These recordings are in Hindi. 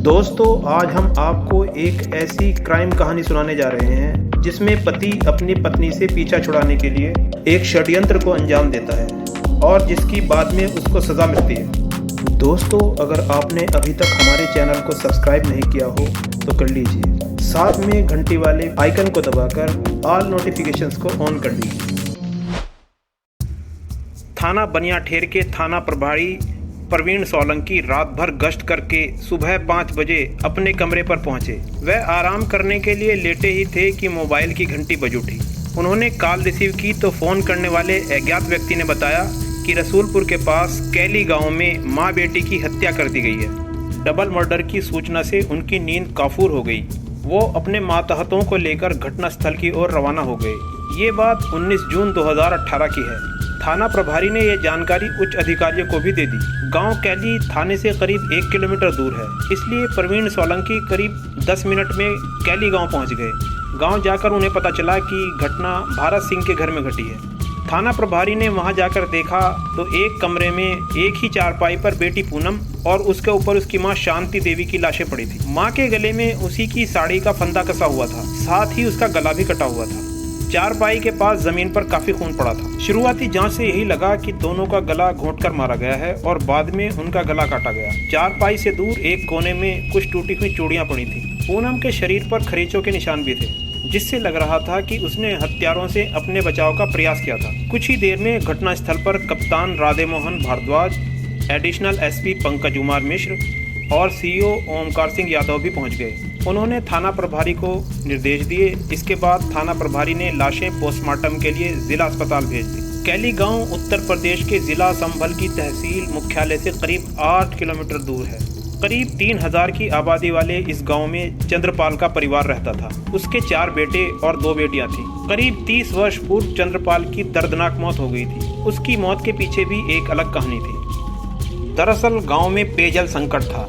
दोस्तों, आज हम आपको एक ऐसी क्राइम कहानी सुनाने जा रहे हैं जिसमें पति अपनी पत्नी से पीछा छुड़ाने के लिए एक षड्यंत्र को अंजाम देता है और जिसकी बाद में उसको सज़ा मिलती है। दोस्तों, अगर आपने अभी तक हमारे चैनल को सब्सक्राइब नहीं किया हो तो कर लीजिए, साथ में घंटी वाले आइकन को दबाकर ऑल नोटिफिकेशंस को ऑन कर लीजिए। थाना बनियाठेर के थाना प्रभारी प्रवीण सोलंकी रात भर गश्त करके सुबह 5 बजे अपने कमरे पर पहुंचे। वह आराम करने के लिए लेटे ही थे कि मोबाइल की घंटी बज उठी। उन्होंने कॉल रिसीव की तो फ़ोन करने वाले अज्ञात व्यक्ति ने बताया कि रसूलपुर के पास कैली गांव में मां बेटी की हत्या कर दी गई है। डबल मर्डर की सूचना से उनकी नींद काफूर हो गई। वो अपने मातहतों को लेकर घटनास्थल की ओर रवाना हो गए। ये बात 19 जून 2018 की है। थाना प्रभारी ने यह जानकारी उच्च अधिकारियों को भी दे दी। गांव कैली थाने से करीब 1 किलोमीटर दूर है, इसलिए प्रवीण सोलंकी करीब 10 मिनट में कैली गांव पहुंच गए। गांव जाकर उन्हें पता चला कि घटना भारत सिंह के घर में घटी है। थाना प्रभारी ने वहां जाकर देखा तो एक कमरे में एक ही चारपाई पर बेटी पूनम और उसके ऊपर उसकी मां शांति देवी की लाशें पड़ी थी। मां के गले में उसी की साड़ी का फंदा कसा हुआ था, साथ ही उसका गला भी कटा हुआ था। चारपाई के पास जमीन पर काफी खून पड़ा था। शुरुआती जांच से यही लगा कि दोनों का गला घोंटकर मारा गया है और बाद में उनका गला काटा गया। चारपाई से दूर एक कोने में कुछ टूटी हुई चूड़ियां पड़ी थी। पूनम के शरीर पर खरीचों के निशान भी थे, जिससे लग रहा था कि उसने हत्यारों से अपने बचाव का प्रयास किया था। कुछ ही देर में घटनास्थल पर कप्तान राधे मोहन भारद्वाज, एडिशनल एसपी पंकज कुमार मिश्र और सीईओ ओमकार सिंह यादव भी पहुंच गए। उन्होंने थाना प्रभारी को निर्देश दिए। इसके बाद थाना प्रभारी ने लाशें पोस्टमार्टम के लिए जिला अस्पताल भेज दी। कैली गांव उत्तर प्रदेश के जिला संभल की तहसील मुख्यालय से करीब 8 किलोमीटर दूर है। करीब 3000 की आबादी वाले इस गांव में चंद्रपाल का परिवार रहता था। उसके 4 बेटे और 2 बेटियां थीं। करीब 30 वर्ष पूर्व चंद्रपाल की दर्दनाक मौत हो गई थी। उसकी मौत के पीछे भी एक अलग कहानी थी। दरअसल गांव में पेयजल संकट था।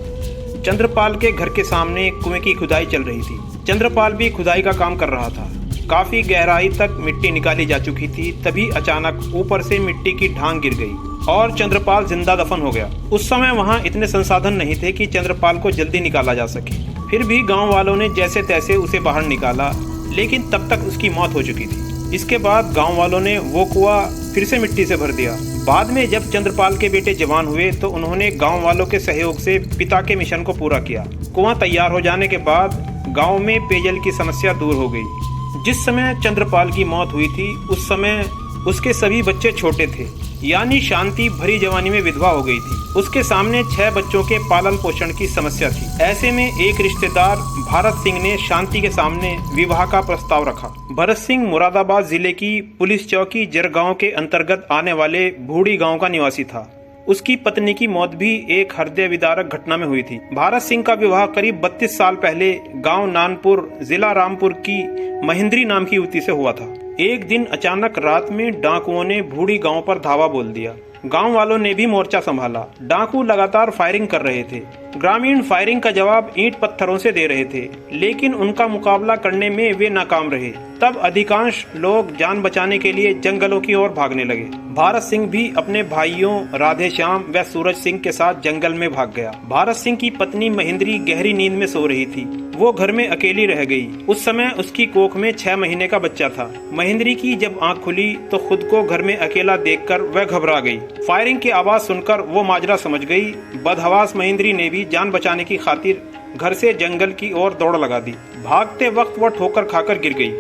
चंद्रपाल के घर के सामने कुएं की खुदाई चल रही थी। चंद्रपाल भी खुदाई का काम कर रहा था। काफी गहराई तक मिट्टी निकाली जा चुकी थी। तभी अचानक ऊपर से मिट्टी की ढांग गिर गई और चंद्रपाल जिंदा दफन हो गया। उस समय वहां इतने संसाधन नहीं थे कि चंद्रपाल को जल्दी निकाला जा सके। फिर भी गांव वालों ने जैसे तैसे उसे बाहर निकाला, लेकिन तब तक उसकी मौत हो चुकी थी। इसके बाद गांव वालों ने वो कुआं फिर से मिट्टी से भर दिया। बाद में जब चंद्रपाल के बेटे जवान हुए तो उन्होंने गांव वालों के सहयोग से पिता के मिशन को पूरा किया। कुआं तैयार हो जाने के बाद गांव में पेयजल की समस्या दूर हो गई। जिस समय चंद्रपाल की मौत हुई थी उस समय उसके सभी बच्चे छोटे थे, यानी शांति भरी जवानी में विधवा हो गई थी। उसके सामने 6 बच्चों के पालन पोषण की समस्या थी। ऐसे में एक रिश्तेदार भरत सिंह ने शांति के सामने विवाह का प्रस्ताव रखा। भरत सिंह मुरादाबाद जिले की पुलिस चौकी जरगांव के अंतर्गत आने वाले भूड़ी गांव का निवासी था। उसकी पत्नी की मौत भी एक हृदय विदारक घटना में हुई थी। भारत सिंह का विवाह करीब 32 साल पहले गांव नानपुर, जिला रामपुर की महेंद्री नाम की युवती से हुआ था। एक दिन अचानक रात में डाकुओं ने भूड़ी गांव पर धावा बोल दिया। गांव वालों ने भी मोर्चा संभाला। डाकू लगातार फायरिंग कर रहे थे। ग्रामीण फायरिंग का जवाब ईंट पत्थरों से दे रहे थे, लेकिन उनका मुकाबला करने में वे नाकाम रहे। तब अधिकांश लोग जान बचाने के लिए जंगलों की ओर भागने लगे। भारत सिंह भी अपने भाइयों राधे श्याम व सूरज सिंह के साथ जंगल में भाग गया। भारत सिंह की पत्नी महेंद्री गहरी नींद में सो रही थी। वो घर में अकेली रह गई। उस समय उसकी कोख में 6 महीने का बच्चा था। महेंद्री की जब आंख खुली तो खुद को घर में अकेला देखकर वह घबरा गई। फायरिंग की आवाज सुनकर वो माजरा समझ गई। बदहवास महेंद्री ने भी जान बचाने की खातिर घर से जंगल की ओर दौड़ लगा दी। भागते वक्त वह ठोकर खाकर गिर गई।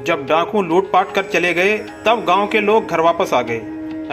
जब डाकू लूटपाट कर चले गए तब गांव के लोग घर वापस आ गए।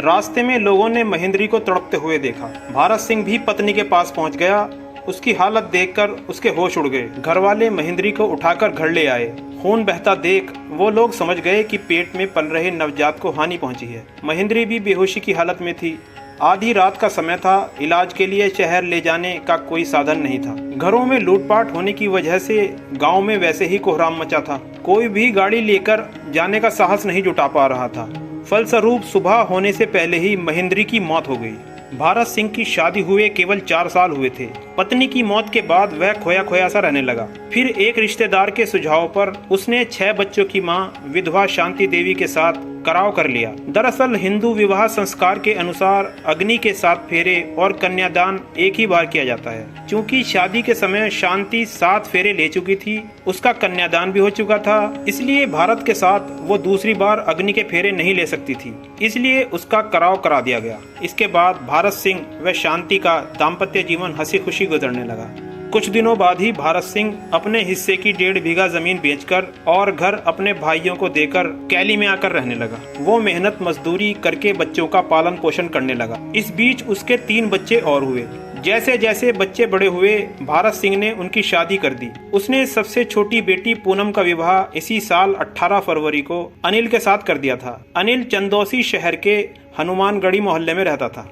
रास्ते में लोगों ने महेंद्री को तड़पते हुए देखा। भारत सिंह भी पत्नी के पास पहुंच गया। उसकी हालत देखकर उसके होश उड़ गए। घर वाले महेंद्री को उठाकर घर ले आए। खून बहता देख वो लोग समझ गए कि पेट में पल रहे नवजात को हानि पहुंची है। महेंद्री भी बेहोशी की हालत में थी। आधी रात का समय था। इलाज के लिए शहर ले जाने का कोई साधन नहीं था। घरों में लूटपाट होने की वजह से गांव में वैसे ही कोहराम मचा था। कोई भी गाड़ी लेकर जाने का साहस नहीं जुटा पा रहा था। फलस्वरूप सुबह होने से पहले ही महेंद्री की मौत हो गई। भारत सिंह की शादी हुए केवल 4 साल हुए थे। पत्नी की मौत के बाद वह खोया खोया सा रहने लगा। फिर एक रिश्तेदार के सुझाव पर उसने 6 बच्चों की मां विधवा शांति देवी के साथ कराव कर लिया। दरअसल हिंदू विवाह संस्कार के अनुसार अग्नि के 7 फेरे और कन्यादान एक ही बार किया जाता है। चूँकि शादी के समय शांति 7 फेरे ले चुकी थी, उसका कन्यादान भी हो चुका था, इसलिए भारत के साथ वो दूसरी बार अग्नि के फेरे नहीं ले सकती थी, इसलिए उसका कराव करा दिया गया। इसके बाद भारत सिंह व शांति का दाम्पत्य जीवन हंसी खुशी गुजरने लगा। कुछ दिनों बाद ही भारत सिंह अपने हिस्से की 1.5 बीघा जमीन बेचकर और घर अपने भाइयों को देकर कैली में आकर रहने लगा। वो मेहनत मजदूरी करके बच्चों का पालन पोषण करने लगा। इस बीच उसके 3 बच्चे और हुए। जैसे जैसे बच्चे बड़े हुए, भारत सिंह ने उनकी शादी कर दी। उसने सबसे छोटी बेटी पूनम का विवाह इसी साल 18 फरवरी को अनिल के साथ कर दिया था। अनिल चंदौसी शहर के हनुमानगढ़ी मोहल्ले में रहता था।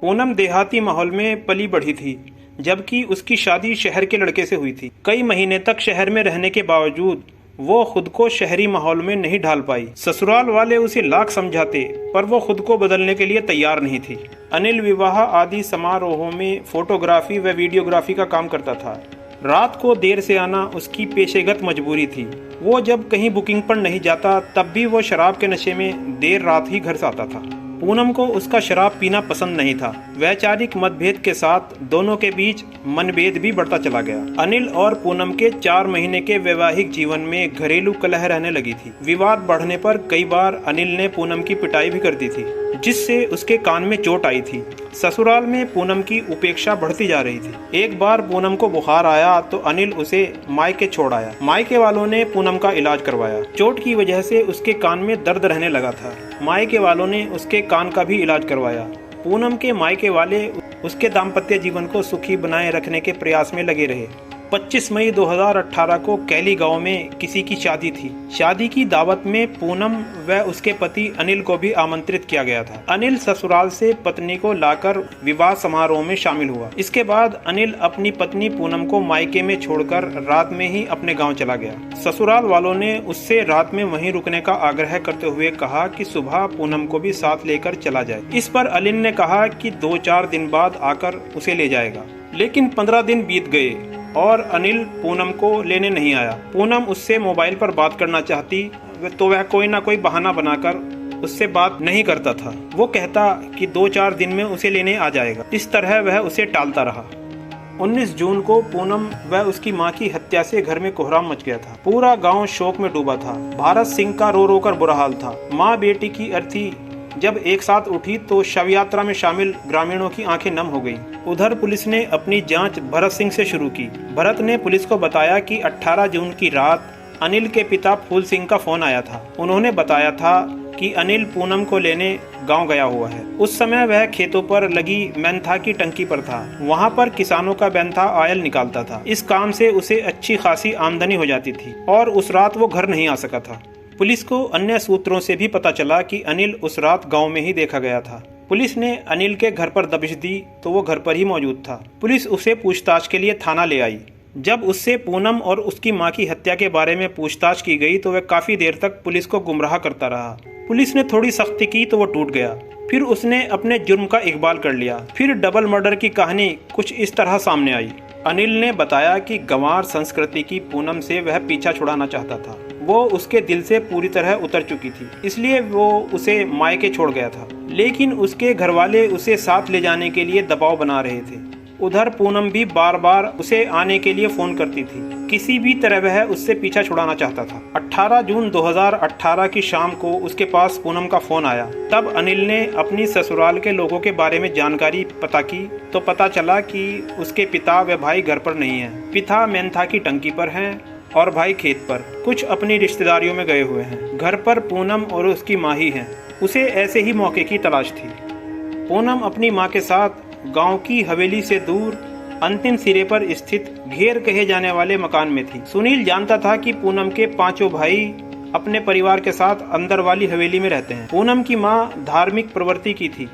पूनम देहाती माहौल में पली बढ़ी थी, जबकि उसकी शादी शहर के लड़के से हुई थी। कई महीने तक शहर में रहने के बावजूद वो खुद को शहरी माहौल में नहीं ढाल पाई। ससुराल वाले उसे लाख समझाते, पर वो खुद को बदलने के लिए तैयार नहीं थी। अनिल विवाह आदि समारोहों में फोटोग्राफी व वीडियोग्राफी का काम करता था। रात को देर से आना उसकी पेशेगत मजबूरी थी। वो जब कहीं बुकिंग पर नहीं जाता, तब भी वो शराब के नशे में देर रात ही घर से आता था। पूनम को उसका शराब पीना पसंद नहीं था। वैचारिक मतभेद के साथ दोनों के बीच मनभेद भी बढ़ता चला गया। अनिल और पूनम के 4 महीने के वैवाहिक जीवन में घरेलू कलह रहने लगी थी। विवाद बढ़ने पर कई बार अनिल ने पूनम की पिटाई भी कर दी थी, जिससे उसके कान में चोट आई थी। ससुराल में पूनम की उपेक्षा बढ़ती जा रही थी। एक बार पूनम को बुखार आया तो अनिल उसे मायके छोड़ आया। मायके वालों ने पूनम का इलाज करवाया। चोट की वजह से उसके कान में दर्द रहने लगा था। मायके वालों ने उसके कान का भी इलाज करवाया। पूनम के मायके वाले उसके दाम्पत्य जीवन को सुखी बनाए रखने के प्रयास में लगे रहे। 25 मई 2018 को कैली गांव में किसी की शादी थी। शादी की दावत में पूनम व उसके पति अनिल को भी आमंत्रित किया गया था। अनिल ससुराल से पत्नी को लाकर विवाह समारोह में शामिल हुआ। इसके बाद अनिल अपनी पत्नी पूनम को मायके में छोड़कर रात में ही अपने गांव चला गया। ससुराल वालों ने उससे रात में वहीं रुकने का आग्रह करते हुए कहा कि सुबह पूनम को भी साथ लेकर चला जाए। इस पर अनिल ने कहा कि 2-4 दिन बाद आकर उसे ले जाएगा। लेकिन 15 दिन बीत गए और अनिल पूनम को लेने नहीं आया। पूनम उससे मोबाइल पर बात करना चाहती तो वह कोई ना कोई बहाना बनाकर उससे बात नहीं करता था। वो कहता कि 2-4 दिन में उसे लेने आ जाएगा। इस तरह वह उसे टालता रहा। 19 जून को पूनम व उसकी मां की हत्या से घर में कोहराम मच गया था। पूरा गांव शोक में डूबा था। भारत सिंह का रो रो कर बुरा हाल था। माँ बेटी की अर्थी जब एक साथ उठी तो शव यात्रा में शामिल ग्रामीणों की आंखें नम हो गईं। उधर पुलिस ने अपनी जांच भरत सिंह से शुरू की। भरत ने पुलिस को बताया कि 18 जून की रात अनिल के पिता फूल सिंह का फोन आया था। उन्होंने बताया था कि अनिल पूनम को लेने गांव गया हुआ है। उस समय वह खेतों पर लगी मेंथा की टंकी पर था। वहां पर किसानों का मेंथा ऑयल निकालता था। इस काम से उसे अच्छी खासी आमदनी हो जाती थी और उस रात वो घर नहीं आ सका था। पुलिस को अन्य सूत्रों से भी पता चला कि अनिल उस रात गांव में ही देखा गया था। पुलिस ने अनिल के घर पर दबिश दी तो वो घर पर ही मौजूद था। पुलिस उसे पूछताछ के लिए थाना ले आई। जब उससे पूनम और उसकी मां की हत्या के बारे में पूछताछ की गई तो वह काफी देर तक पुलिस को गुमराह करता रहा। पुलिस ने थोड़ी सख्ती की तो वो टूट गया। फिर उसने अपने जुर्म का इकबाल कर लिया। फिर डबल मर्डर की कहानी कुछ इस तरह सामने आई। अनिल ने बताया कि गंवार संस्कृति की पूनम से वह पीछा छुड़ाना चाहता था। वो उसके दिल से पूरी तरह उतर चुकी थी, इसलिए वो उसे मायके छोड़ गया था। लेकिन उसके घरवाले उसे साथ ले जाने के लिए दबाव बना रहे थे। उधर पूनम भी बार बार उसे आने के लिए फोन करती थी। किसी भी तरह वह उससे पीछा छुड़ाना चाहता था। 18 जून 2018 की शाम को उसके पास पूनम का फोन आया। तब अनिल ने अपनी ससुराल के लोगों के बारे में जानकारी पता की तो पता चला कि उसके पिता व भाई घर पर नहीं है। पिता मेंथा की टंकी पर हैं और भाई खेत पर कुछ अपनी रिश्तेदारियों में गए हुए हैं। घर पर पूनम और उसकी माँ ही हैं। उसे ऐसे ही मौके की तलाश थी। पूनम अपनी माँ के साथ गांव की हवेली से दूर अंतिम सिरे पर स्थित घेर कहे जाने वाले मकान में थी। सुनील जानता था कि पूनम के 5 भाई अपने परिवार के साथ अंदर वाली हवेली में रहते हैं। पूनम की माँ धार्मिक प्रवृत्ति की थी।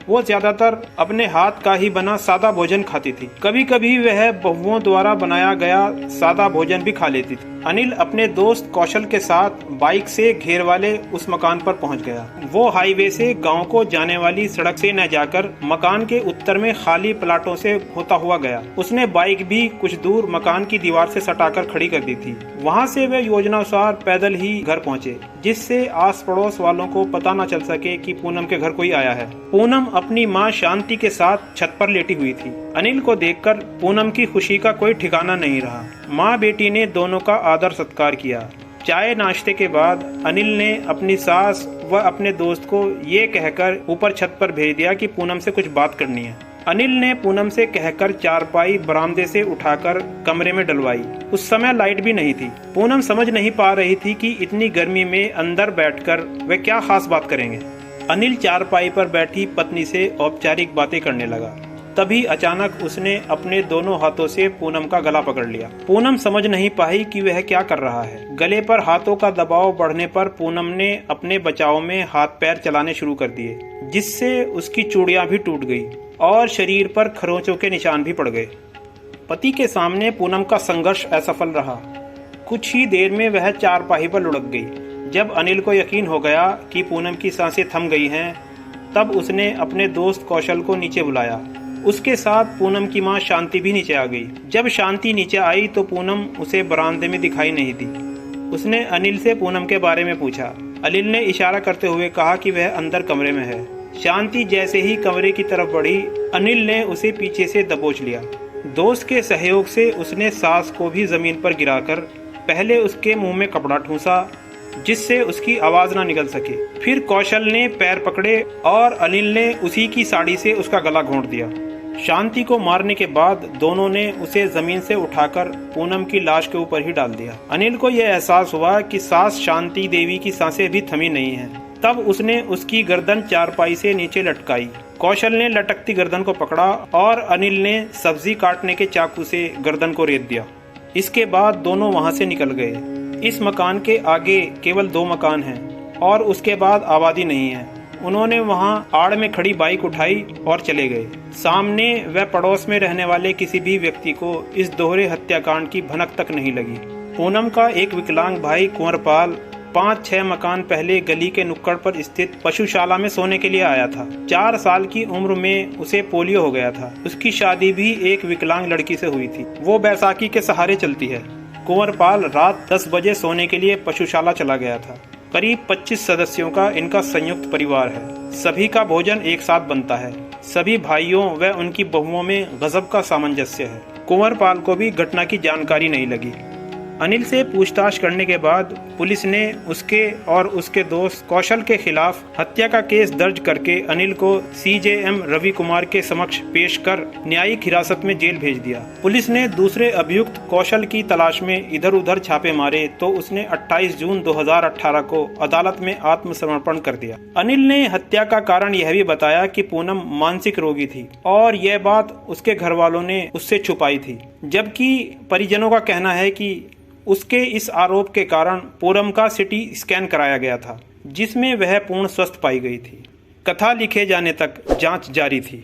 वो ज्यादातर अपने हाथ का ही बना सादा भोजन खाती थी। कभी कभी वह बहुओं द्वारा बनाया गया सादा भोजन भी खा लेती थी। अनिल अपने दोस्त कौशल के साथ बाइक से घेर वाले उस मकान पर पहुंच गया। वो हाईवे से गांव को जाने वाली सड़क से न जाकर मकान के उत्तर में खाली प्लाटों से होता हुआ गया। उसने बाइक भी कुछ दूर मकान की दीवार से सटाकर खड़ी कर दी थी। वहां से वे योजनानुसार पैदल ही घर पहुंचे, जिससे आस पड़ोस वालों को पता न चल सके कि पूनम के घर कोई आया है। पूनम अपनी माँ शांति के साथ छत पर लेटी हुई थी। अनिल को देखकर पूनम की खुशी का कोई ठिकाना नहीं रहा। माँ बेटी ने दोनों का आदर सत्कार किया। चाय नाश्ते के बाद अनिल ने अपनी सास व अपने दोस्त को ये कहकर ऊपर छत पर भेज दिया कि पूनम से कुछ बात करनी है। अनिल ने पूनम से कहकर चारपाई बरामदे से उठाकर कमरे में डलवाई। उस समय लाइट भी नहीं थी। पूनम समझ नहीं पा रही थी कि इतनी गर्मी में अंदर बैठकर वे क्या खास बात करेंगे। अनिल चारपाई पर बैठी पत्नी से औपचारिक बातें करने लगा। तभी अचानक उसने अपने दोनों हाथों से पूनम का गला पकड़ लिया। पूनम समझ नहीं पाई कि वह क्या कर रहा है। गले पर हाथों का दबाव बढ़ने पर पूनम ने अपने बचाव में हाथ पैर चलाने शुरू कर दिए, जिससे उसकी चूड़ियां भी टूट गई और शरीर पर खरोंचों के निशान भी पड़ गए। पति के सामने पूनम का संघर्ष असफल रहा। कुछ ही देर में वह चारपाई पर लुढ़क गई। जब अनिल को यकीन हो गया कि पूनम की सांसें थम गई हैं, तब उसने अपने दोस्त कौशल को नीचे बुलाया। उसके साथ पूनम की मां शांति भी नीचे आ गई। जब शांति नीचे आई तो पूनम उसे बरामदे में दिखाई नहीं दी। उसने अनिल से पूनम के बारे में पूछा। अनिल ने इशारा करते हुए कहा कि वह अंदर कमरे में है। शांति जैसे ही कमरे की तरफ बढ़ी, अनिल ने उसे पीछे से दबोच लिया। दोस्त के सहयोग से उसने सास को भी जमीन पर गिराकर पहले उसके मुंह में कपड़ा ठूंसा, जिससे उसकी आवाज ना निकल सके। फिर कौशल ने पैर पकड़े और अनिल ने उसी की साड़ी से उसका गला घोंट दिया। शांति को मारने के बाद दोनों ने उसे जमीन से उठाकर पूनम की लाश के ऊपर ही डाल दिया। अनिल को यह एहसास हुआ कि सास शांति देवी की सांसें भी थमी नहीं हैं। तब उसने उसकी गर्दन चारपाई से नीचे लटकाई। कौशल ने लटकती गर्दन को पकड़ा और अनिल ने सब्जी काटने के चाकू से गर्दन को रेत दिया। इसके बाद दोनों वहां से निकल गए। इस मकान के आगे केवल 2 मकान हैं और उसके बाद आबादी नहीं है। उन्होंने वहां आड़ में खड़ी बाइक उठाई और चले गए। सामने व पड़ोस में रहने वाले किसी भी व्यक्ति को इस दोहरे हत्याकांड की भनक तक नहीं लगी। पूनम का एक विकलांग भाई कुंवरपाल 5-6 मकान पहले गली के नुक्कड़ पर स्थित पशुशाला में सोने के लिए आया था। 4 साल की उम्र में उसे पोलियो हो गया था। उसकी शादी भी एक विकलांग लड़की से हुई थी। वो बैसाखी के सहारे चलती है। कुंवरपाल रात 10 बजे सोने के लिए पशुशाला चला गया था। करीब 25 सदस्यों का इनका संयुक्त परिवार है। सभी का भोजन एक साथ बनता है। सभी भाइयों व उनकी बहुओं में गजब का सामंजस्य है। कुंवरपाल को भी घटना की जानकारी नहीं लगी। अनिल से पूछताछ करने के बाद पुलिस ने उसके और उसके दोस्त कौशल के खिलाफ हत्या का केस दर्ज करके अनिल को CJM रवि कुमार के समक्ष पेश कर न्यायिक हिरासत में जेल भेज दिया। पुलिस ने दूसरे अभियुक्त कौशल की तलाश में इधर उधर छापे मारे तो उसने 28 जून 2018 को अदालत में आत्मसमर्पण कर दिया। अनिल ने हत्या का कारण यह भी बताया कि पूनम मानसिक रोगी थी और यह बात उसके घर वालों ने उससे छुपाई थी, जबकि परिजनों का कहना है कि उसके इस आरोप के कारण पूनम का CT स्कैन कराया गया था, जिसमें वह पूर्ण स्वस्थ पाई गई थी। कथा लिखे जाने तक जांच जारी थी।